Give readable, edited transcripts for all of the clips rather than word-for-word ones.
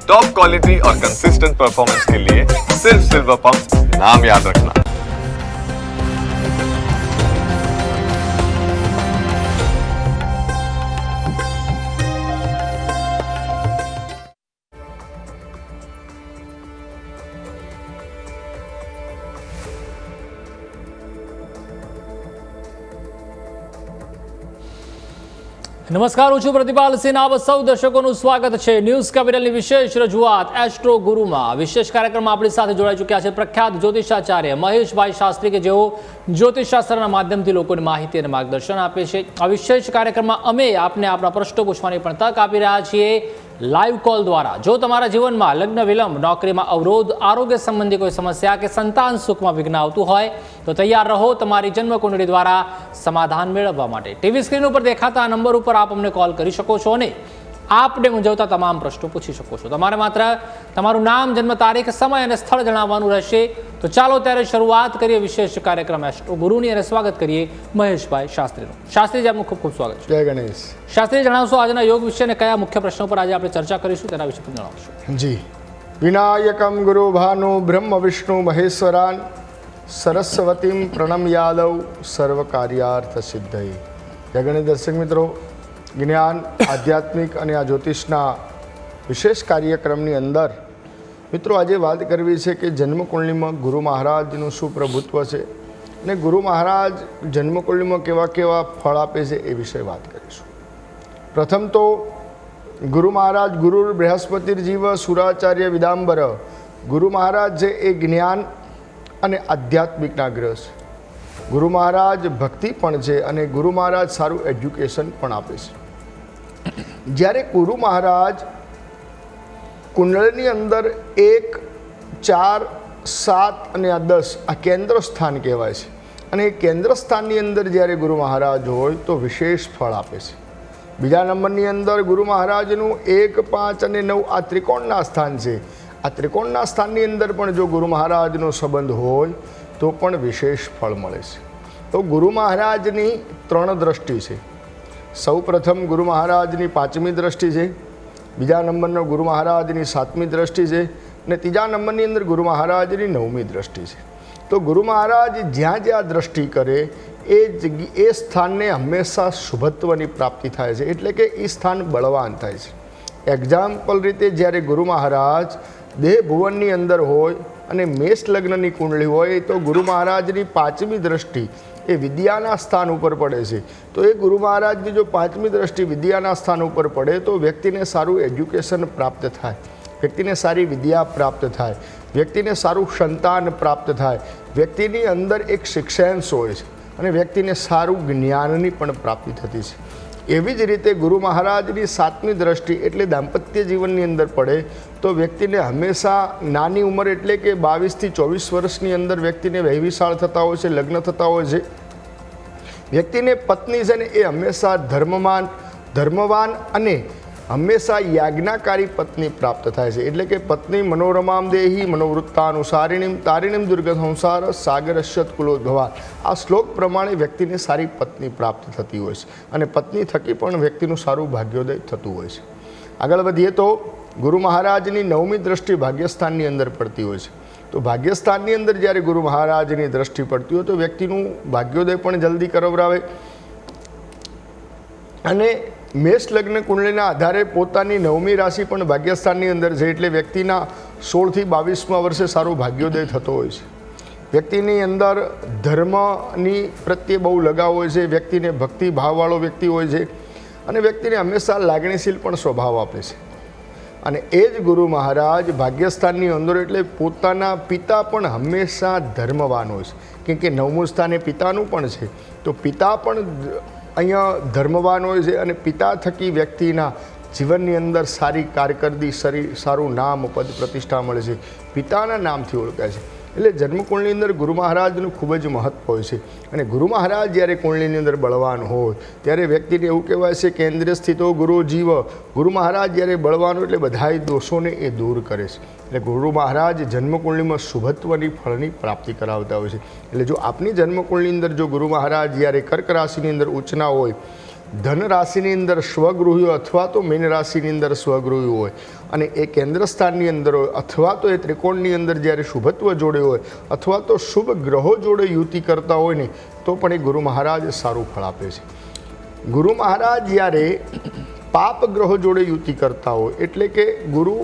Top quality और consistent performance के लिए सिर्फ सिल्वर पंप नाम याद रखना। નમસ્કાર, હું છું પ્રતિપાલ સિંહ. આપ સૌ દર્શકોનું સ્વાગત છે ન્યૂઝ કેપિટલની વિશેષ રજૂઆત એસ્ટ્રો ગુરુમાં. વિશેષ કાર્યક્રમમાં આપણી સાથે જોડાઈ ચૂક્યા છે પ્રખ્યાત જ્યોતિષાચાર્ય મહેશભાઈ શાસ્ત્રી, કે જેઓ જ્યોતિષશાસ્ત્રના માધ્યમથી લોકોને માહિતી અને માર્ગદર્શન આપે છે. આ વિશેષ કાર્યક્રમમાં અમે આપને આપણા પ્રશ્નો પૂછવાની પણ તક આપી રહ્યા છીએ લાઈવ કોલ દ્વારા. જો તમારા જીવનમાં લગ્ન વિલંબ, નોકરીમાં અવરોધ, આરોગ્ય સંબંધી કોઈ સમસ્યા કે સંતાન સુખમાં વિઘ્ન આવતું હોય તો તૈયાર રહો તમારી જન્મકુંડળી દ્વારા સમાધાન મેળવવા માટે. ટીવી સ્ક્રીન ઉપર દેખાતા નંબર ઉપર આપ અમને કોલ કરી શકો છો અને આપને મૂંઝવતા તમામ પ્રશ્નો પૂછી શકો છો. તમારે માત્ર તમારું નામ, જન્મ તારીખ, સમય અને સ્થળ જણાવવાનું રહેશે. તો ચાલો ત્યારે શરૂઆત કરીએ વિશેષ કાર્યક્રમ એસ્ટ્રો ગુરુની અને સ્વાગત કરીએ મહેશભાઈ શાસ્ત્રીનું. શાસ્ત્રીજી, આપનું ખૂબ ખૂબ સ્વાગત છે. જય ગણેશ. શાસ્ત્રી, જણાવશો આજના યોગ વિશે અને કયા મુખ્ય પ્રશ્નો પર આજે આપણે ચર્ચા કરીશું તેના વિશે પણ જણાવશો. જી. વિનાયકમ ગુરુ ભાનુ બ્રહ્મ વિષ્ણુ મહેશ્વરાન સરસ્વતીમ પ્રણમ યાદવ સર્વ કાર્યાર્થ સિદ્ધય. જય ગણેશ. દર્શક મિત્રો, જ્ઞાન, આધ્યાત્મિક અને આ જ્યોતિષના વિશેષ કાર્યક્રમની અંદર મિત્રો આજે વાત કરવી છે કે જન્મકુંડળીમાં ગુરુ મહારાજનું શું પ્રભુત્વ છે અને ગુરુ મહારાજ જન્મકુંડળીમાં કેવા કેવા ફળ આપે છે એ વિશે વાત કરીશું. પ્રથમ તો ગુરુ મહારાજ ગુરુ બૃહસ્પતિર્જીવ સુરાચાર્ય વિદાંબર. ગુરુ મહારાજ છે એ જ્ઞાન અને આધ્યાત્મિકના ગ્રહ છે. ગુરુ મહારાજ ભક્તિ પણ છે અને ગુરુ મહારાજ સારું એજ્યુકેશન પણ આપે છે. જ્યારે ગુરુ મહારાજ કુંડળીની અંદર 1, 4, 7 અને 10 આ કેન્દ્ર સ્થાન કહેવાય છે. અને એ કેન્દ્ર સ્થાનની અંદર જ્યારે ગુરુ મહારાજ હોય તો વિશેષ ફળ આપે છે. બીજા નંબરની અંદર ગુરુ મહારાજનું 1, 5 અને 9 આ ત્રિકોણના સ્થાન છે. આ ત્રિકોણના સ્થાનની અંદર પણ જો ગુરુ મહારાજનો સંબંધ હોય તો પણ વિશેષ ફળ મળે છે. તો ગુરુ મહારાજની 3 દ્રષ્ટિ છે. સૌ પ્રથમ ગુરુ મહારાજની 5મી દ્રષ્ટિ છે, બીજા નંબરનો ગુરુ મહારાજની 7મી દ્રષ્ટિ છે અને ત્રીજા નંબરની અંદર ગુરુ મહારાજની 9મી દ્રષ્ટિ છે. તો ગુરુ મહારાજ જ્યાં જ્યાં દ્રષ્ટિ કરે એ સ્થાનને હંમેશા શુભત્વની પ્રાપ્તિ થાય છે, એટલે કે એ સ્થાન બળવાન થાય છે. એક્ઝામ્પલ રીતે જ્યારે ગુરુ મહારાજ દેહ ભુવનની અંદર હોય અને મેષ લગ્નની કુંડળી હોય તો ગુરુ મહારાજની 5મી દ્રષ્ટિ એ વિદ્યાના સ્થાન ઉપર પડે છે. તો એ ગુરુ મહારાજની જો 5મી દ્રષ્ટિ વિદ્યાના સ્થાન ઉપર પડે તો વ્યક્તિને સારું એજ્યુકેશન પ્રાપ્ત થાય, વ્યક્તિને સારી વિદ્યા પ્રાપ્ત થાય, વ્યક્તિને સારું સંતાન પ્રાપ્ત થાય, વ્યક્તિની અંદર એક શિક્ષાંશ હોય છે અને વ્યક્તિને સારું જ્ઞાનની પણ પ્રાપ્તિ થતી છે. એવી જ રીતે ગુરુ મહારાજની 7મી દ્રષ્ટિ એટલે દાંપત્ય જીવનની અંદર પડે તો વ્યક્તિને હંમેશા નાની ઉંમર એટલે કે 22 થી 24 વર્ષની અંદર વ્યક્તિને વહેવિશાળ થતા હોય છે, લગ્ન થતા હોય છે. વ્યક્તિને પત્ની છે ને એ હંમેશા ધર્મવાન અને હંમેશા યાજ્ઞાકારી પત્ની પ્રાપ્ત થાય છે. એટલે કે પત્ની મનોરમામ દેહી મનોવૃત્તાનુસારિણીમ તારિણીમ દુર્ગ સંસાર સાગરશ્યત કુલોદ્ભવા. આ શ્લોક પ્રમાણે વ્યક્તિને સારી પત્ની પ્રાપ્ત થતી હોય છે અને પત્ની થકી પણ વ્યક્તિનું સારું ભાગ્યોદય થતું હોય છે. આગળ વધીએ તો ગુરુ મહારાજની 9મી દ્રષ્ટિ ભાગ્યસ્થાનની અંદર પડતી હોય છે. તો ભાગ્યસ્થાનની અંદર જ્યારે ગુરુ મહારાજની દ્રષ્ટિ પડતી હોય તો વ્યક્તિનું ભાગ્યોદય પણ જલ્દી કરાવરાવે અને મેષ લગ્ન કુંડળીના આધારે પોતાની 9મી રાશિ પણ ભાગ્યસ્થાનની અંદર છે, એટલે વ્યક્તિના 16 થી 22મા વર્ષે સારો ભાગ્યોદય થતો હોય છે. વ્યક્તિની અંદર ધર્મની પ્રત્યે બહુ લગાવ હોય છે, વ્યક્તિને ભક્તિ ભાવવાળો વ્યક્તિ હોય છે અને વ્યક્તિને હંમેશા લાગણીશીલ પણ સ્વભાવ આપે છે. અને એ જ ગુરુ મહારાજ ભાગ્યસ્થાનની અંદર એટલે પોતાના પિતા પણ હંમેશા ધર્મવાન હોય છે, કેમ કે 9મું સ્થાન એ પિતાનું પણ છે. તો પિતા પણ અહીંયા ધર્મવાન હોય છે અને પિતા થકી વ્યક્તિના જીવનની અંદર સારી કારકિર્દી, સારું નામ, પદ, પ્રતિષ્ઠા મળે છે, પિતાના નામથી ઓળખાય છે. એટલે જન્મકુંડળીની અંદર ગુરુ મહારાજનું ખૂબ જ મહત્વ હોય છે. અને ગુરુ મહારાજ જ્યારે કુંડળીની અંદર બળવાન હોય ત્યારે વ્યક્તિને એવું કહેવાય છે કેન્દ્ર સ્થિતો ગુરુ જીવ. ગુરુ મહારાજ જ્યારે બળવાન હોય એટલે બધાય દોષોને એ દૂર કરે છે. એટલે ગુરુ મહારાજ જન્મકુંડળીમાં શુભત્વની ફળની પ્રાપ્તિ કરાવતા હોય છે. એટલે જો આપની જન્મકુંડળીની અંદર જો ગુરુ મહારાજ જ્યારે કર્ક રાશિની અંદર ઉચ્ચના હોય, ધન રાશિની અંદર સ્વગૃહી અથવા તો મીન રાશિની અંદર સ્વગૃહી હોય અને એ કેન્દ્ર સ્થાનની અંદર હોય અથવા તો એ ત્રિકોણની અંદર જ્યારે શુભત્વ જોડે હોય અથવા તો શુભ ગ્રહો જોડે યુતિ કરતા હોય ને તો પણ એ ગુરુ મહારાજ સારું ફળ આપે છે. ગુરુ મહારાજ જ્યારે પાપ ગ્રહો જોડે યુતિ કરતા હોય એટલે કે ગુરુ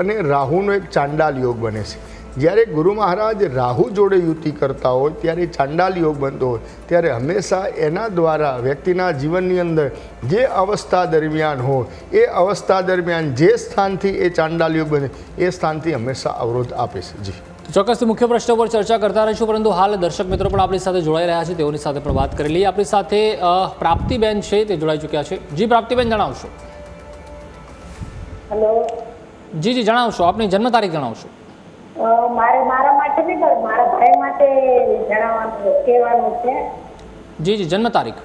અને રાહુનો એક ચાંડાલ યોગ બને છે. જ્યારે ગુરુ મહારાજ રાહુ જોડે યુતિ કરતા હોય ત્યારે ચાંડાલ યોગ બનતો હોય ત્યારે હંમેશા એના દ્વારા વ્યક્તિના જીવનની અંદર જે અવસ્થા દરમિયાન હોય એ અવસ્થા દરમિયાન જે સ્થાનથી એ ચાંડાલ યોગ બને એ સ્થાનથી હંમેશા અવરોધ આપે છે. જી ચોક્કસથી મુખ્ય પ્રશ્ન પર ચર્ચા કરતા રહીશું, પરંતુ હાલ દર્શક મિત્રો પણ આપણી સાથે જોડાઈ રહ્યા છે, તેઓની સાથે પણ વાત કરી લઈએ. આપણી સાથે પ્રાપ્તિબેન છે, તે જોડાઈ ચૂક્યા છે. જી પ્રાપ્તિબેન, જણાવશો? હેલો. જી જણાવશો, આપની જન્મ તારીખ જણાવશો? મારા માટે નહીં પણ મારા ભાઈ માટે જણાવવાનું કહેવાનું છે. જી જન્મ તારીખ?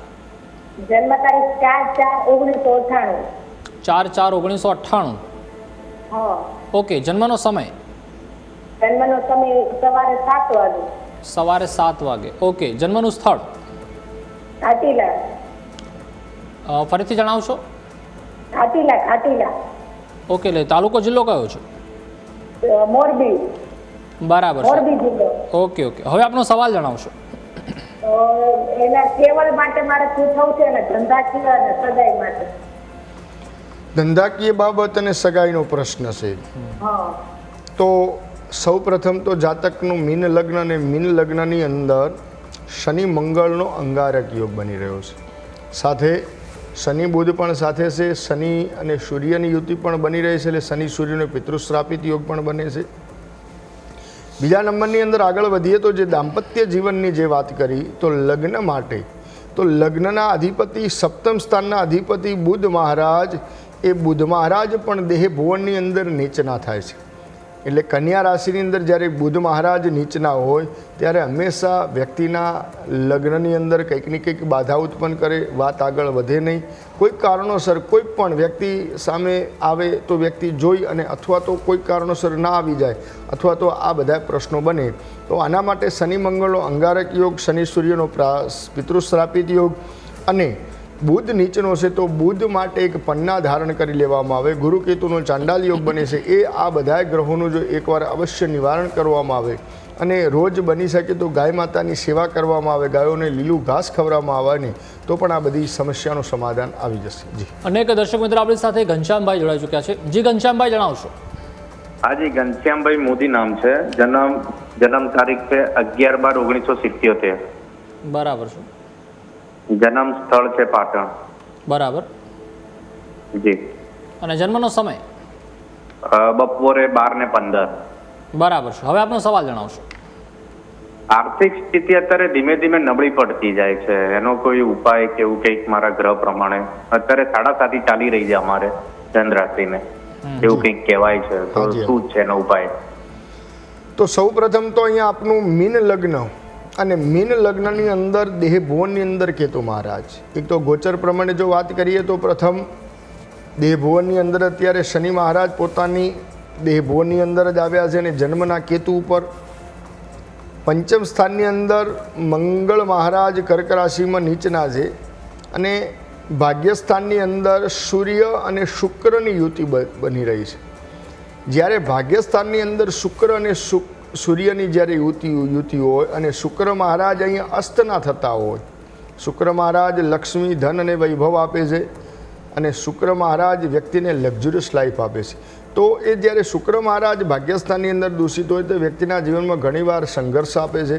જન્મ તારીખ 4/4/1998. 4/4/1998. હા. ઓકે. જન્મનો સમય? જન્મનો સમય સવારે 7 વાગે. સવારે 7 વાગે. ઓકે. જન્મનું સ્થળ? ઘાટીલા. ફરીથી જણાવશો? ઘાટીલા. ઓકે. તાલુકો જિલ્લો કયો છે? મોરબી. બરાબર છે. મોરબી જિલ્લો. ઓકે. હવે આપનો સવાલ જણાવશો? એના કેવળ માટે મારે પૂછવું છે અને ધંધાકીય અને સગાઈ માટે. ધંધાકીય બાબત અને સગાઈનો પ્રશ્ન છે. હા. તો સૌ પ્રથમ તો જાતકનું મીન લગ્ન અને મીન લગ્નની અંદર શનિ મંગળનો અંગારક યોગ બની રહ્યો છે. સાથે શનિ બુધ પણ સાથે છે. શનિ અને સૂર્યની યુતિ પણ બની રહી છે, એટલે શનિ સૂર્યનો પિતૃશ્રાપિત યોગ પણ બને છે. બીજા નંબરની અંદર આગળ વધીએ તો જે દાંપત્ય જીવનની જે વાત કરી તો લગ્ન માટે તો લગ્નના અધિપતિ સપ્તમ સ્થાનના અધિપતિ બુધ મહારાજ, એ બુધ મહારાજ પણ દેહ ભુવનની અંદર નીચના થાય છે. એટલે કન્યા રાશિની અંદર જ્યારે બુધ મહારાજ નીચના હોય ત્યારે હંમેશા વ્યક્તિના લગ્નની અંદર કંઈક ને કંઈક બાધા ઉત્પન્ન કરે, વાત આગળ વધે નહીં. કોઈક કારણોસર કોઈ પણ વ્યક્તિ સામે આવે તો વ્યક્તિ જોઈ અને અથવા તો કોઈક કારણોસર ના આવી જાય અથવા તો આ બધા પ્રશ્નો બને. તો આના માટે શનિ મંગળનો અંગારક યોગ, શનિ સૂર્યનો પિતૃશ્રાપિત યોગ અને બુધ નીચનો છે તો બુધ માટે એક પન્ના ધારણ કરી લેવામાં આવે. ગુરુ કેતુનો ચાંડાલ યોગ બને છે. એ આ બધા ગ્રહોનું જો એકવાર અવશ્ય નિવારણ કરવામાં આવે અને રોજ બની શકે તો ગાય માતાની સેવા કરવામાં આવે, ગાયોને લીલું ઘાસ ખવડાવવામાં આવે ને તો પણ આ બધી સમસ્યાનું સમાધાન આવી જશે. જી અનેક દર્શક મિત્રો આપણી સાથે ઘનશ્યામભાઈ જોડાઈ ચૂક્યા છે. જી ઘનશ્યામભાઈ, જણાવશો? હાજી, ઘનશ્યામભાઈ મોદી નામ છે. જન્મ તારીખ છે 11/12/1977. બરાબર છે. જન્મ સ્થળ છે પાટણ. બરાબર. જી. અને જન્મનો સમય? બપોરે 12:15. બરાબર છે. હવે આપનો સવાલ જણાવશો? આર્થિક સ્થિતિ અત્યારે ધીમે ધીમે નબળી પડતી જાય છે, એનો કોઈ ઉપાય કે એવું કંઈક મારા ગ્રહ પ્રમાણે અત્યારે 7.5 ચાલી રહી છે અમારે ધન રાશિને, એવું કંઈક કહેવાય છે, તો શું છે એનો ઉપાય? તો સૌ પ્રથમ તો અહીંયા આપનું મીન લગ્ન અને મીન લગ્નની અંદર દેહ ભુવનની અંદર કેતુ મહારાજ, એક તો ગોચર પ્રમાણે જો વાત કરીએ તો પ્રથમ દેહ ભુવનની અંદર અત્યારે શનિ મહારાજ પોતાની દેહ ભુવનની અંદર જ આવ્યા છે અને જન્મના કેતુ ઉપર. પંચમ સ્થાનની અંદર મંગળ મહારાજ કર્ક રાશિમાં નીચના છે અને ભાગ્યસ્થાનની અંદર સૂર્ય અને શુક્રની યુતિ બની રહી છે. જ્યારે ભાગ્યસ્થાનની અંદર શુક્ર અને સૂર્યની જ્યારે યુતિ હોય અને શુક્ર મહારાજ અહીંયા અસ્તના થતા હોય, શુક્ર મહારાજ લક્ષ્મી, ધન અને વૈભવ આપે છે અને શુક્ર મહારાજ વ્યક્તિને લક્ઝુરિયસ લાઈફ આપે છે. તો એ જ્યારે શુક્ર મહારાજ ભાગ્યસ્થાનની અંદર દૂષિત હોય તો વ્યક્તિના જીવનમાં ઘણીવાર સંઘર્ષ આપે છે.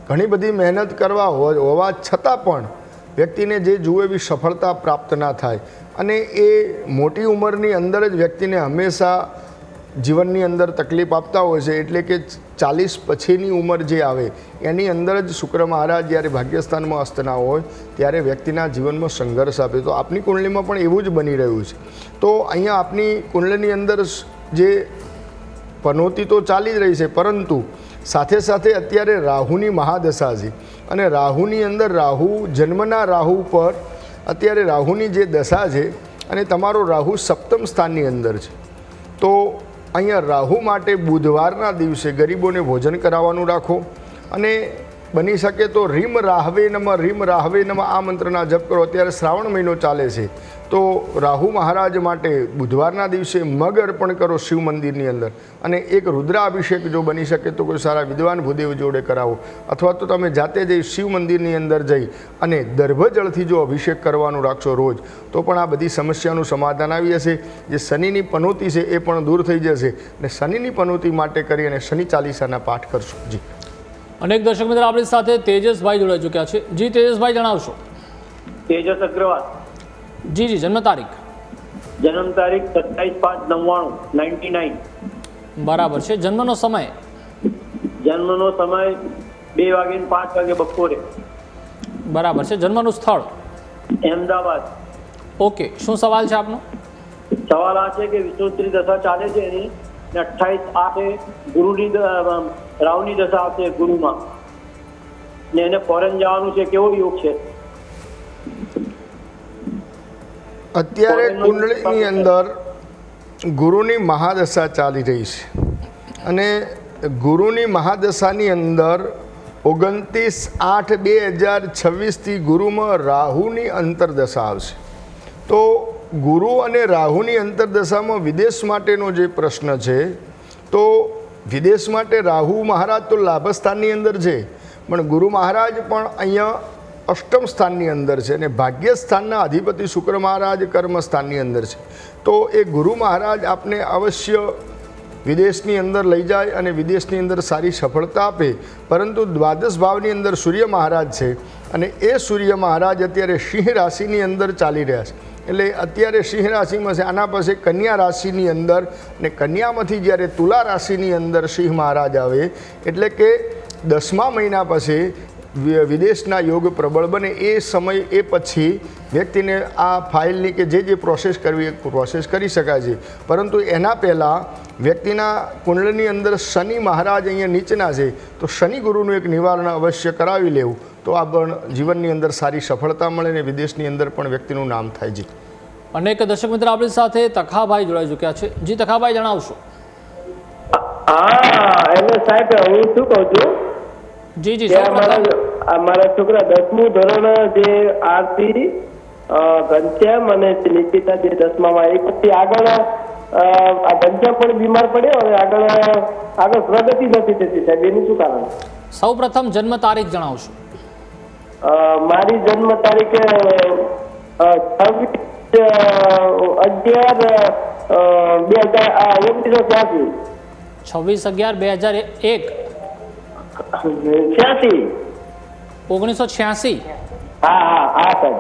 ઘણી બધી મહેનત કરવા હોવા છતાં પણ વ્યક્તિને જે જુએ એવી સફળતા પ્રાપ્ત ના થાય અને એ મોટી ઉંમરની અંદર જ વ્યક્તિને હંમેશા જીવનની અંદર તકલીફ આપતા હોય છે. એટલે કે 40 પછીની ઉંમર જે આવે એની અંદર જ શુક્ર મહારાજ જ્યારે ભાગ્યસ્થાનમાં અસ્તના હોય ત્યારે વ્યક્તિના જીવનમાં સંઘર્ષ આપે. તો આપની કુંડલીમાં પણ એવું જ બની રહ્યું છે. તો અહીંયા આપની કુંડલીની અંદર જે પનોતી તો ચાલી જ રહી છે, પરંતુ સાથે સાથે અત્યારે રાહુની મહાદશા છે અને રાહુની અંદર રાહુ, જન્મના રાહુ પર અત્યારે રાહુની જે દશા છે અને તમારો રાહુ સપ્તમ સ્થાનની અંદર છે. તો અહીંયા રાહુ માટે બુધવારના દિવસે ગરીબોને ભોજન કરાવવાનું રાખો અને બની શકે તો રીમ રાહવે નમ આ મંત્રના જપ કરો. અત્યારે શ્રાવણ મહિનો ચાલે છે તો રાહુ મહારાજ માટે બુધવારના દિવસે મગ અર્પણ કરો શિવ મંદિરની અંદર, અને એક રુદ્રાભિષેક જો બની શકે તો કોઈ સારા વિદ્વાન ભૂદેવ જોડે કરાવો, અથવા તો તમે જાતે જઈ શિવ મંદિરની અંદર જઈ અને દર્ભજળથી જો અભિષેક કરવાનું રાખશો રોજ, તો પણ આ બધી સમસ્યાનું સમાધાન આવી જશે. જે શનિની પનોતી છે એ પણ દૂર થઈ જશે, અને શનિની પનોતી માટે કરી અને શનિ ચાલીસાના પાઠ કરશો. જી, અનેક દર્શક મિત્રો આપણી સાથે તેજસભાઈ જોડાઈ ચૂક્યા છે. જી તેજસભાઈ, જણાવશો. તેજસ અગ્રવાલ. જી, જન્મ તારીખ? જન્મ તારીખ 27/5/99. બરાબર છે. જન્મનો સમય? જન્મનો સમય 2:05 બપોરે. બરાબર છે. જન્મનું સ્થળ? અમદાવાદ. ઓકે, શું સવાલ છે આપનો? સવાલ આ છે કે વિષ્ણુત્રી દશા ચાલે છે એની, 28/8 ગુરુની રાવની દશા આવશે ગુરુમાં, ને એને ફોરેન જવાનું છે, કેવો યોગ છે? અત્યારે કુંડળીની અંદર ગુરુની મહાદશા ચાલી રહી છે, અને ગુરુની મહાદશાની અંદર 29/8/2026 ગુરુમાં રાહુની અંતરદશા આવશે. તો ગુરુ અને રાહુની અંતરદશામાં વિદેશ માટેનો જે પ્રશ્ન છે, તો વિદેશ માટે રાહુ મહારાજ તો લાભસ્થાનની અંદર છે, પણ ગુરુ મહારાજ પણ અહીંયા અષ્ટમ સ્થાનની અંદર છે, અને ભાગ્યસ્થાનના અધિપતિ શુક્ર મહારાજ કર્મસ્થાનની અંદર છે. તો એ ગુરુ મહારાજ આપને અવશ્ય વિદેશની અંદર લઈ જાય અને વિદેશની અંદર સારી સફળતા આપે. પરંતુ દ્વાદશ ભાવની અંદર સૂર્ય મહારાજ છે, અને એ સૂર્ય મહારાજ અત્યારે સિંહ રાશિની અંદર ચાલી રહ્યા છે. એટલે અત્યારે સિંહ રાશિમાં છે, આના પછી કન્યા રાશિની અંદર, અને કન્યામાંથી જ્યારે તુલા રાશિની અંદર સિંહ મહારાજ આવે, એટલે કે 10મા મહિના પછી વિદેશના યોગ પ્રબળ બને. એ સમય એ પછી વ્યક્તિને આ ફાઇલની કે જે પ્રોસેસ કરવી એ પ્રોસેસ કરી શકાય છે. પરંતુ એના પહેલાં વ્યક્તિના કુંડળની અંદર શનિ મહારાજ અહીંયા નીચેના છે, તો શનિ ગુરુનું એક નિવારણ અવશ્ય કરાવી લેવું, તો આ પણ જીવનની અંદર સારી સફળતા મળે ને વિદેશની અંદર પણ વ્યક્તિનું નામ થાય. જી, અનેક દર્શક મિત્રો આપણી સાથે તખાભાઈ જોડાઈ ચૂક્યા છે. જી તખાભાઈ, જણાવશો. હા, એટલે સાહેબ હું શું કહું છું, જી, મારા છોકરા 10મું ધોરણ જે આરતી ઘનશ્યામ અને નિકિતા જે 10મામાં, એ પછી આગળ ઘનશ્યામ પણ બીમાર પડ્યો અને આગળ પ્રગતિ નથી થતી સાહેબ, એનું શું કારણ? સૌ પ્રથમ જન્મ તારીખ જણાવશો. મારી જન્મ તારીખ 26/11/2001. 1986. હા સાહેબ.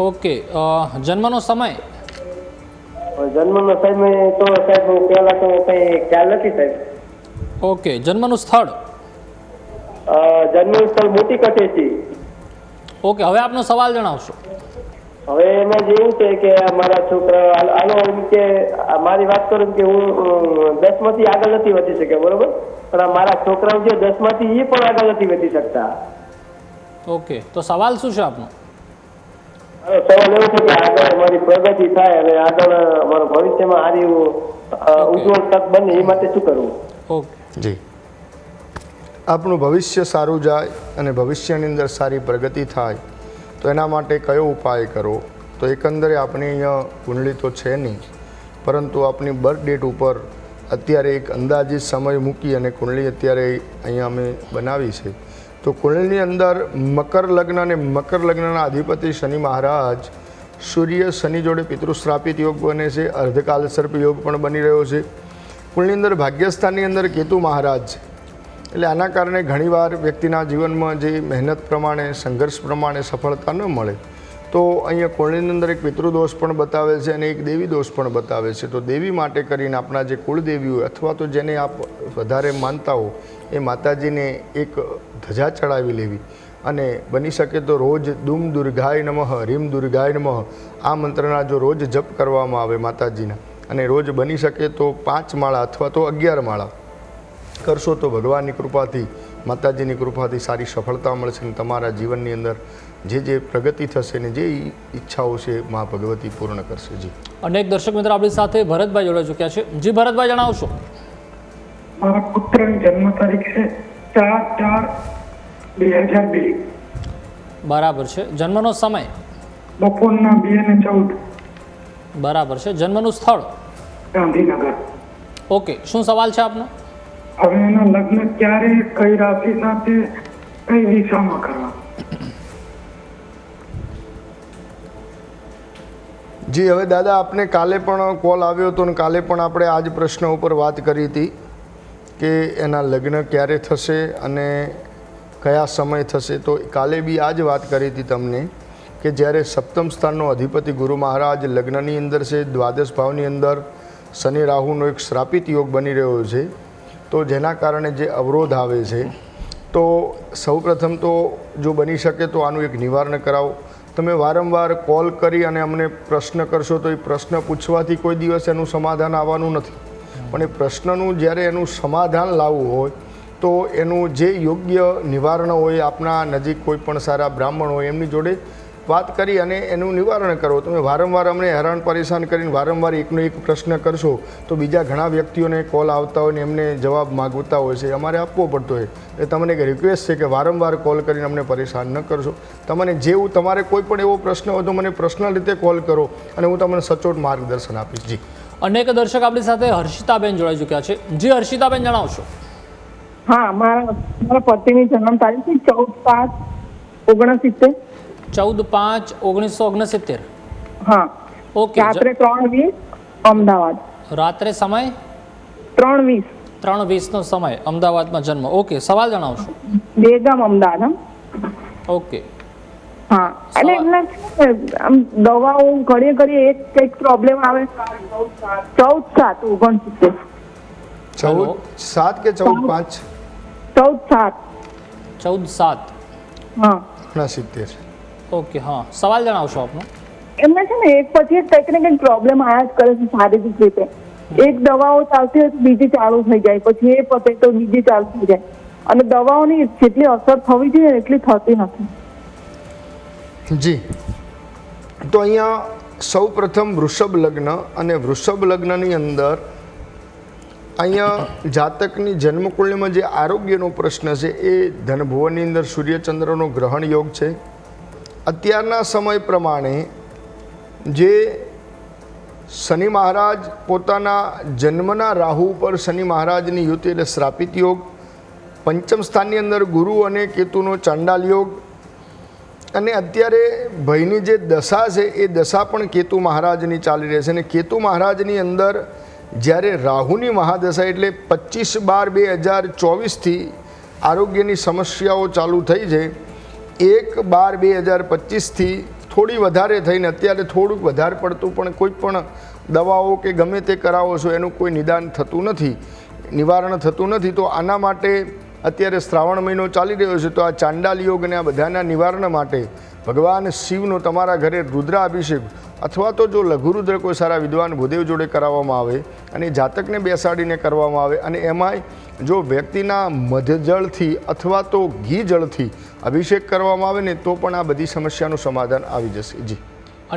ઓકે, જન્મનો સમય? જન્મનો સમય તો સાહેબ પહેલા તો કઈ ખ્યાલ નથી સાહેબ. ઓકે, જન્મનું સ્થળ? જન્મનું સ્થળ મોટી કઠેચી. ઓકે, હવે આપનો સવાલ જણાવશો. હવે એમાં જેવું છે કે મારા છોકરા આનો એમ કે મારી વાત કરું કે હું 10માંથી આગળ નથી વધી શક્યો, બરોબર, પણ મારા છોકરાઓ જે 10માંથી એ પણ આગળ નથી વધી શકતા. ઓકે, તો સવાલ શું છે આપનો? સવાલ એવો છે કે આગળ મારી પ્રગતિ થાય અને આગળ મારું ભવિષ્યમાં સારી ઉજ્જવળ તક બને, એ માટે શું કરવું? ઓકે જી, આપણું ભવિષ્ય સારું જાય અને ભવિષ્યની અંદર સારી પ્રગતિ થાય, તો એના માટે કયો ઉપાય કરો? તો એકંદરે આપણે અહીંયા કુંડળી તો છે નહીં, પરંતુ આપણી બર્થ ડેટ ઉપર અત્યારે એક અંદાજિત સમય મૂકી અને કુંડળી અત્યારે અહીંયા અમે બનાવી છે. તો કુંડળીની અંદર મકર લગ્ન, અને મકર લગ્નના અધિપતિ શનિ મહારાજ સૂર્ય શનિ જોડે પિતૃશ્રાપિત યોગ બને છે, અર્ધકાલ સર્પ યોગ પણ બની રહ્યો છે. કુંડળીની અંદર ભાગ્યસ્થાનની અંદર કેતુ મહારાજ છે. એટલે આના કારણે ઘણીવાર વ્યક્તિના જીવનમાં જે મહેનત પ્રમાણે, સંઘર્ષ પ્રમાણે સફળતા ન મળે. તો અહીંયા કુંડળીની અંદર એક પિતૃદોષ પણ બતાવે છે અને એક દેવી દોષ પણ બતાવે છે. તો દેવી માટે કરીને આપણા જે કુળદેવી હોય અથવા તો જેને આપ વધારે માનતા હો, એ માતાજીને એક ધજા ચડાવી લેવી, અને બની શકે તો રોજ દુમ દુર્ગાય નમઃ, રીમ દુર્ગાય નમઃ આ મંત્રના જો રોજ જપ કરવામાં આવે માતાજીના, અને રોજ બની શકે તો 5 માળા અથવા તો 11 માળા કરશો, તો ભગવાનની કૃપાથી, માતાજીની કૃપાથી સારી સફળતા મળશે અને તમારા જીવનની અંદર જે પ્રગતિ થશે ને જે ઈચ્છાઓ છે મા ભગવતી પૂર્ણ કરશે. જી, અનેક દર્શક મિત્રો આપણી સાથે ભરતભાઈ જોડાઈ ચૂક્યા છે. જી ભરતભાઈ, જણાવશો. મારા પુત્રની જન્મ તારીખ છે 4/4/2021. 2002 બરાબર છે. જન્મનો સમય? બપોરના 2:14 બરાબર છે. જન્મનું સ્થળ? ગાંધીનગર. ઓકે, શું સવાલ છે આપનો? હવે એના લગ્ન ક્યારે, કઈ રાશિ સાથે, કઈ દિશામાં કરવા? જી, હવે દાદા આપને કાલે પણ કોલ આવ્યો હતો અને કાલે પણ આપણે આ જ પ્રશ્ન ઉપર વાત કરી હતી કે એના લગ્ન ક્યારે થશે અને કયા સમય થશે. તો કાલે બી આ જ વાત કરી હતી તમને કે જ્યારે સપ્તમ સ્થાનનો અધિપતિ ગુરુ મહારાજ લગ્નની અંદર છે, દ્વાદશ ભાવની અંદર શનિ રાહુનો એક શ્રાપિત યોગ બની રહ્યો છે, તો જેના કારણે જે અવરોધ આવે છે, તો સૌપ્રથમ તો જો બની શકે તો આનું એક નિવારણ કરાવો. તમે વારંવાર કોલ કરી અને અમને પ્રશ્ન કરશો તો એ પ્રશ્ન પૂછવાથી કોઈ દિવસ એનું સમાધાન આવવાનું નથી, પણ એ પ્રશ્નનું જ્યારે એનું સમાધાન લાવવું હોય તો એનું જે યોગ્ય નિવારણ હોય, આપણા નજીક કોઈ પણ સારા બ્રાહ્મણ હોય એમની જોડે વાત કરી અને એનું નિવારણ કરો. તમે વારંવાર અમને હેરાન પરેશાન કરીને વારંવાર એકનો એક પ્રશ્ન કરશો તો બીજા ઘણા વ્યક્તિઓને કોલ આવતા હોય ને એમને જવાબ માગતા હોય છે, અમારે આપવો પડતો હોય. એ તમને એક રિક્વેસ્ટ છે કે વારંવાર કોલ કરીને અમને પરેશાન ન કરશો. તમને જેવું તમારે કોઈ પણ એવો પ્રશ્ન હોય તો મને પર્સનલ રીતે કોલ કરો અને હું તમને સચોટ માર્ગદર્શન આપીશ. જી, અનેક દર્શક આપણી સાથે હર્ષિતાબેન જોડાઈ ચૂક્યા છે. જી હર્ષિતાબેન, જણાવશો? હા, મારા પતિની જન્મ તારીખ છે 14/5/69. 14/5/1969. હા, ઓકે. રાત્રે 3:20 અમદાવાદ. રાત્રે સમય? 3:20. 3:20 સમય, અમદાવાદમાં જન્મ. ઓકે, સવાલ જણાવશો? બેગામ, અમદાવાદ. ઓકે. હા, અને એમને આમ દવાઓ ઘડીએ એક કંઈક પ્રોબ્લેમ આવે. 14/7/69. 14/7 કે 14/5? 14/7. 14/7. હા, 69. ઓકે, હા, સવાલ જણાવશો આપનો? એમને છે ને એક પછી એક કંઈક ને કંઈક પ્રોબ્લેમ આવ્યા જ કરે છે શારીરિક રીતે. એક દવાઓ ચાલતી હોય તો બીજી ચાલુ થઈ જાય, પછી એ પતે તો બીજી ચાલુ થઈ જાય, અને દવાઓની જેટલી અસર થવી જોઈએ એટલી થતી નથી. જી, તો અહીંયા સૌ પ્રથમ વૃષભ લગ્ન, અને વૃષભ લગ્નની અંદર અહીંયા જાતકની જન્મકુંડલીમાં જે આરોગ્યનો પ્રશ્ન છે એ ધનભુવનની અંદર સૂર્યચંદ્રનો ગ્રહણ યોગ છે. અત્યારના સમય પ્રમાણે જે શનિ મહારાજ પોતાના જન્મના રાહુ ઉપર શનિ મહારાજની યુતિ એટલે શ્રાપિત યોગ, પંચમ સ્થાનની અંદર ગુરુ અને કેતુનો ચાંડાલ યોગ, અને અત્યારે ભયની જે દશા છે એ દશા પણ કેતુ મહારાજની ચાલી રહી છે. અને કેતુ મહારાજની અંદર જ્યારે રાહુની મહાદશા એટલે 25/12/2024થી આરોગ્યની સમસ્યાઓ ચાલુ થઈ છે. 1/12/2025થી થોડી વધારે થઈને અત્યારે થોડુંક વધારે પડતું, પણ કોઈ પણ દવાઓ કે ગમે તે કરાવો છો એનું કોઈ નિદાન થતું નથી, નિવારણ થતું નથી. તો આના માટે અત્યારે શ્રાવણ મહિનો ચાલી રહ્યો છે, તો આ ચાંડાલ યોગ અને આ બધાના નિવારણ માટે ભગવાન શિવનો તમારા ઘરે રુદ્રાભિષેક અથવા તો જો લઘુરુદ્ર કોઈ સારા વિદ્વાન ભૂદેવ જોડે કરાવવામાં આવે અને જાતકને બેસાડીને કરવામાં આવે, અને એમાંય જો વ્યક્તિના મધજળથી અથવા તો ઘી જળથી અભિષેક કરવામાં આવે ને તો પણ આ બધી સમસ્યાનું સમાધાન આવી જશે. જી,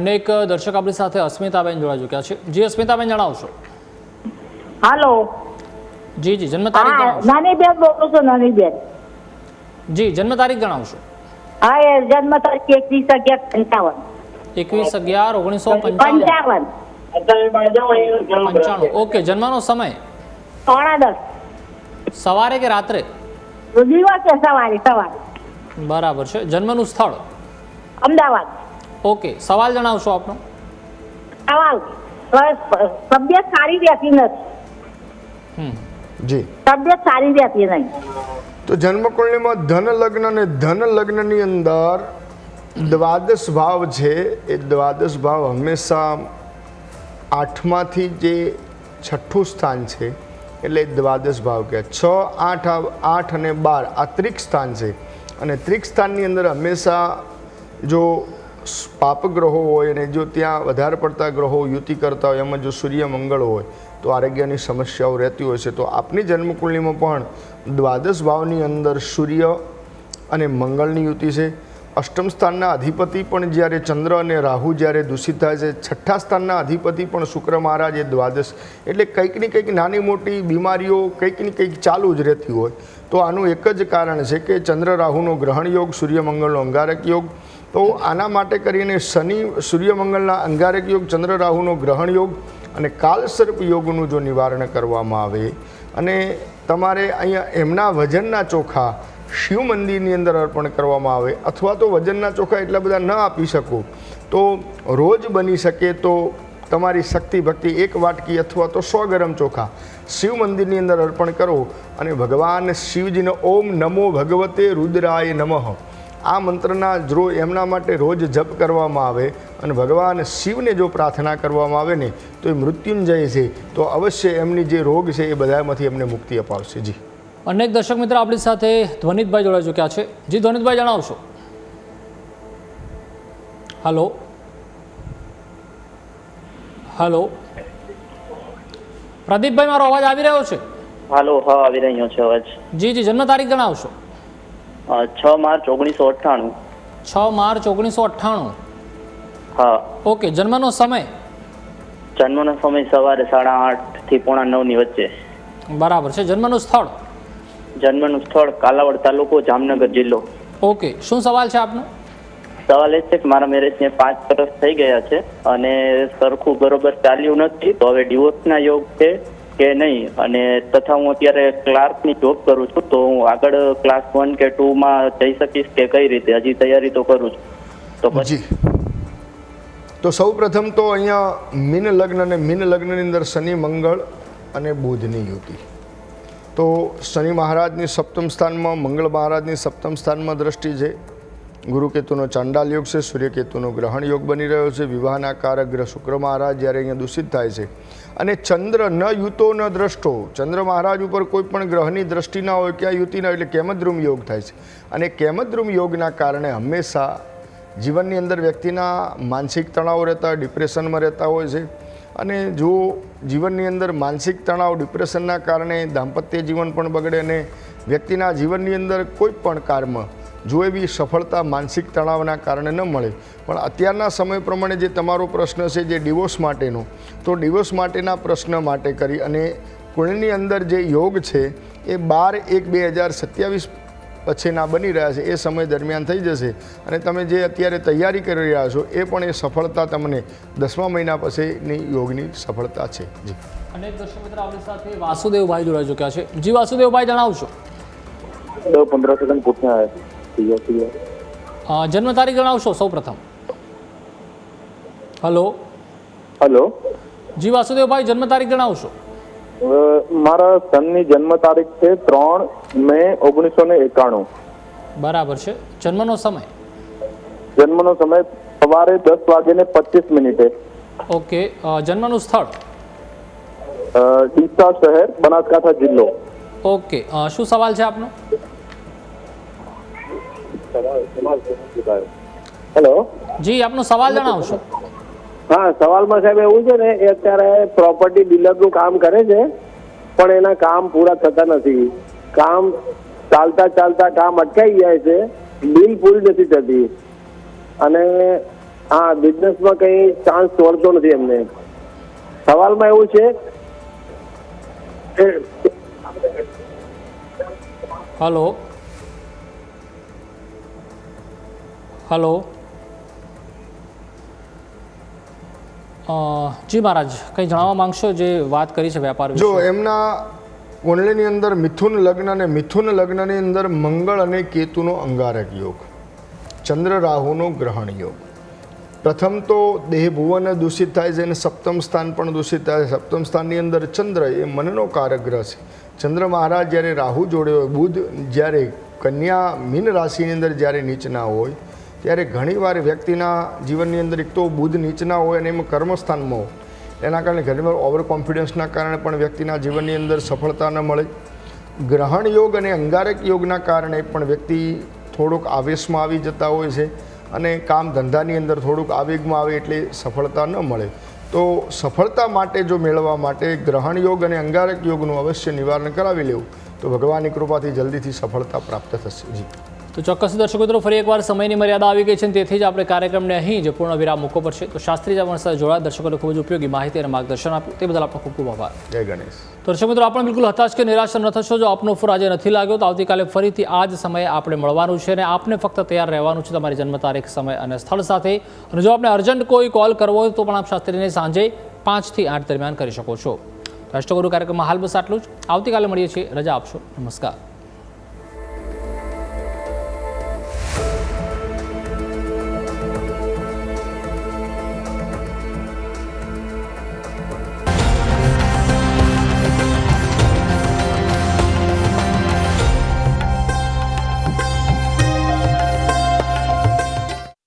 અનેક દર્શક આપણી સાથે અસ્મિતાબેન જોડાઈ ચૂક્યા છે. જી અસ્મિતાબેન, જણાવશો? હાલો. જી જી, જન્મ તારીખ જણાવશો? નાની બેન બોલું છું, નાની બેન. જી, જન્મ તારીખ જણાવશો? હા, એ જન્મ તારીખ 21/11/55. 21/11/1955. 95. ઓકે, જન્મનો સમય? 9:10. સવારે કે રાત્રે? દિવસે, સવારે. બરાબર છે. જન્મનું સ્થળ? અમદાવાદ. ઓકે, સવાલ જણાવશો આપનો? સવાલ, તબિયત સારી રહેતી નથી. જી, તબિયત સારી રહેતી નહીં. તો જન્મકુંડલીમાં ધન લગ્ન અને ધન લગ્નની અંદર દ્વાદશ ભાવ છે એ દ્વાદશ ભાવ હંમેશા 8માંથી જે 6ઠું સ્થાન છે એટલે દ્વાદશ ભાવ કહે. 6, 8, 8 અને 12 આ ત્રિક સ્થાન છે, અને ત્રિક સ્થાનની અંદર હંમેશા જો પાપ ગ્રહો હોય અને જો ત્યાં વધારે પડતા ગ્રહો યુતિ કરતા હોય, એમાં જો સૂર્ય મંગળ હોય તો આરોગ્યની સમસ્યાઓ રહેતી હોય છે. તો આપની જન્મકુંડલીમાં પણ દ્વાદશ ભાવની અંદર સૂર્ય અને મંગળની યુતિ છે. અષ્ટમ સ્થાનના અધિપતિ પણ જ્યારે ચંદ્ર અને રાહુ જ્યારે દૂષિત થાય છે, છઠ્ઠા સ્થાનના અધિપતિ પણ શુક્ર મહારાજ એ દ્વાદશ, એટલે કંઈક ને કંઈક નાની મોટી બીમારીઓ કંઈક ને કંઈક ચાલુ જ રહેતી હોય. તો આનું એક જ કારણ છે કે ચંદ્ર રાહુનો ગ્રહણ યોગ, સૂર્યમંગળનો અંગારક યોગ. તો આના માટે કરીને શનિ સૂર્યમંગળના અંગારક યોગ, ચંદ્ર રાહુનો ગ્રહણ યોગ અને કાલસર્પ યોગનું જો નિવારણ કરવામાં આવે અને તમારે અહીંયા એમના વજનના ચોખા શિવ મંદિરની અંદર અર્પણ કરવામાં આવે, અથવા તો વજનના ચોખા એટલા બધા ન આપી શકો તો રોજ બની શકે તો તમારી શક્તિ ભક્તિ 1 વાટકી અથવા તો 100 ગરમ ચોખા શિવ મંદિરની અંદર અર્પણ કરો અને ભગવાન શિવજીને ઓમ નમો ભગવતે રુદ્રાય નમઃ આ મંત્રના જો એમના માટે રોજ જપ કરવામાં આવે અને ભગવાન શિવને જો પ્રાર્થના કરવામાં આવે ને તો એ મૃત્યુંજય છે, તો અવશ્ય એમની જે રોગ છે એ બધામાંથી એમને મુક્તિ અપાવશે. જી, અનેક દર્શક મિત્રો આપણી સાથે ધ્વનિતભાઈ જોડાઈ ચૂક્યા છે. જી ધ્વનિતભાઈ, જણાવશો. હલો હલો પ્રદીપભાઈ, મારો અવાજ આવી રહ્યો છે? હાલો, હા આવી રહ્યો છે અવાજ. જી જી, જન્મ તારીખ જણાવશો. 6 માર્ચ 1998. 6 માર્ચ 1998. હા. ઓકે, જન્મનો સમય? જન્મનો સમય સવારે 8:30 થી 9:45 ની વચ્ચે. બરાબર છે. જન્મનું સ્થળ? જન્મનું સ્થળ કાલાવડ તાલુકો, જામનગર જિલ્લો. ઓકે, શું સવાલ છે આપનો? સવાલ એ છે કે મારા મેરેજને 5 વર્ષ થઈ ગયા છે અને સરખું બરોબર ચાલ્યું નથી, તો હવે ડિવોર્સના યોગ છે કે નહીં, અને તથા હું અત્યારે ક્લાર્કની જોબ કરું છું, તો હું આગળ ક્લાસ 1 કે 2 માં જઈ શકીશ કે કઈ રીતે? હજી તૈયારી તો કરું છું. તો જી, તો સૌ પ્રથમ તો અહીંયા મીન લગ્ન અને મીન લગ્નની અંદર શનિ મંગળ અને બુધની યુતિ. તો શનિ મહારાજની સપ્તમ સ્થાનમાં, મંગળ મહારાજની સપ્તમ સ્થાનમાં દ્રષ્ટિ છે. ગુરુકેતુનો ચાંડાલ યોગ છે, સૂર્યકેતુનો ગ્રહણ યોગ બની રહ્યો છે. વિવાહના કારક ગ્રહ શુક્ર મહારાજ જ્યારે અહીંયા દૂષિત થાય છે અને ચંદ્ર ન યુતો ન દ્રષ્ટો, ચંદ્ર મહારાજ ઉપર કોઈ પણ ગ્રહની દ્રષ્ટિ ના હોય, ક્યાં યુતિ ના હોય, એટલે કેમદ્રુમ યોગ થાય છે. અને કેમદ્રુમ યોગના કારણે હંમેશા જીવનની અંદર વ્યક્તિના માનસિક તણાવ રહેતા હોય, ડિપ્રેશનમાં રહેતા હોય છે. અને જો જીવનની અંદર માનસિક તણાવ, ડિપ્રેશનના કારણે દાંપત્ય જીવન પણ બગડે અને વ્યક્તિના જીવનની અંદર કોઈ પણ કાર્યમાં જો એવી સફળતા માનસિક તણાવના કારણે ન મળે. પણ અત્યારના સમય પ્રમાણે જે તમારો પ્રશ્ન છે જે ડિવોર્સ માટેનો, તો ડિવોર્સ માટેના પ્રશ્ન માટે કરી અને કુંડળીની અંદર જે યોગ છે એ 12/1/2027 પછીના બની રહ્યા છે, એ સમય દરમિયાન થઈ જશે. અને તમે જે અત્યારે તૈયારી કરી રહ્યા છો એ પણ એ સફળતા તમને 10મા મહિના પછીની યોગની સફળતા છે. જી, અને દર્શક મિત્ર આપણી સાથે વાસુદેવભાઈ જોડાઈ ચૂક્યા છે. જી વાસુદેવભાઈ, જણાવશો. 15 સેકન્ડ પૂછના જન્મ તારીખ જણાવશો સૌ પ્રથમ. Hello hello. જી વાસુદેવભાઈ, જન્મ તારીખ જણાવશો. મારા સનની જન્મ તારીખ છે 3 મે 1991. બરાબર છે. જન્મનો સમય? જન્મનો સમય સવારે 10:25. ઓકે, જન્મનું સ્થળ? ડીસા શહેર, બનાસકાંઠા જિલ્લો. ઓકે, શું સવાલ છે આપનો? હેલો. જી, આપનો સવાલ જણાવશો. હા, સવાલમાં સાહેબ એવું છે ને, એ અત્યારે પ્રોપર્ટી ડીલરનું કામ કરે છે પણ એના કામ પૂરા થતા નથી. કામ ચાલતા ચાલતા કામ અટકાઈ જાય છે, ડીલ પૂરી નથી થતી અને હા, બિઝનેસમાં કઈ ચાન્સ મળતો નથી એમને. સવાલમાં એવું છે હલો હલો. જી મહારાજ, કંઈ જણાવવા માંગશો જે વાત કરી છે વેપાર વિશે? જો એમના કુંડળીની અંદર મિથુન લગ્ન અને મિથુન લગ્નની અંદર મંગળ અને કેતુનો અંગારક યોગ, ચંદ્ર રાહુનો ગ્રહણ યોગ. પ્રથમ તો દેહ ભુવન દૂષિત થાય છે અને સપ્તમ સ્થાન પણ દૂષિત થાય છે. સપ્તમ સ્થાનની અંદર ચંદ્ર એ મનનો કારક ગ્રહ છે. ચંદ્ર મહારાજ જ્યારે રાહુ જોડે હોય, બુધ જ્યારે કન્યા મીન રાશિની અંદર જ્યારે નીચના હોય ત્યારે ઘણીવાર વ્યક્તિના જીવનની અંદર એક તો બુધ નીચના હોય અને એમાં કર્મસ્થાનમાં હોય, એના કારણે ઘણીવાર ઓવર કોન્ફિડન્સના કારણે પણ વ્યક્તિના જીવનની અંદર સફળતા ન મળે. ગ્રહણ યોગ અને અંગારક યોગના કારણે પણ વ્યક્તિ થોડોક આવેશમાં આવી જતા હોય છે અને કામ ધંધાની અંદર થોડુંક આવેગમાં આવે એટલે સફળતા ન મળે. તો સફળતા માટે જો મેળવવા માટે ગ્રહણ યોગ અને અંગારક યોગનું અવશ્ય નિવારણ કરાવી લેવું તો ભગવાનની કૃપાથી જલ્દીથી સફળતા પ્રાપ્ત થશે. જી, તો ચોક્કસ દર્શકો મિત્રો, ફરી એકવાર સમયની મર્યાદા આવી ગઈ છે અને તેથી જ આપણે કાર્યક્રમને અહીં જ પૂર્ણ વિરામ મૂકવો પડશે. તો શાસ્ત્રીજી આપણી સાથે જોડાયા, દર્શકોને ખૂબ જ ઉપયોગી માહિતી અને માર્ગદર્શન આપ્યું તે બદલ આપનો ખૂબ ખૂબ આભાર. જય ગણેશ. તો દર્શક મિત્રો, આપણે બિલકુલ હતાશ કે નિરાશ ન થશો. જો આપનો ફોન આજે નથી લાગ્યો તો આવતીકાલે ફરીથી આ જ સમયે આપણે મળવાનું છે અને આપને ફક્ત તૈયાર રહેવાનું છે તમારી જન્મ તારીખ, સમય અને સ્થળ સાથે. અને જો આપણે અર્જન્ટ કોઈ કોલ કરવો હોય તો પણ આપ શાસ્ત્રીને સાંજે 5 થી 8 દરમિયાન કરી શકો છો. રાષ્ટ્રગુરુ કાર્યક્રમમાં હાલ બસ આટલું જ. આવતીકાલે મળીએ છીએ. રજા આપશો. નમસ્કાર.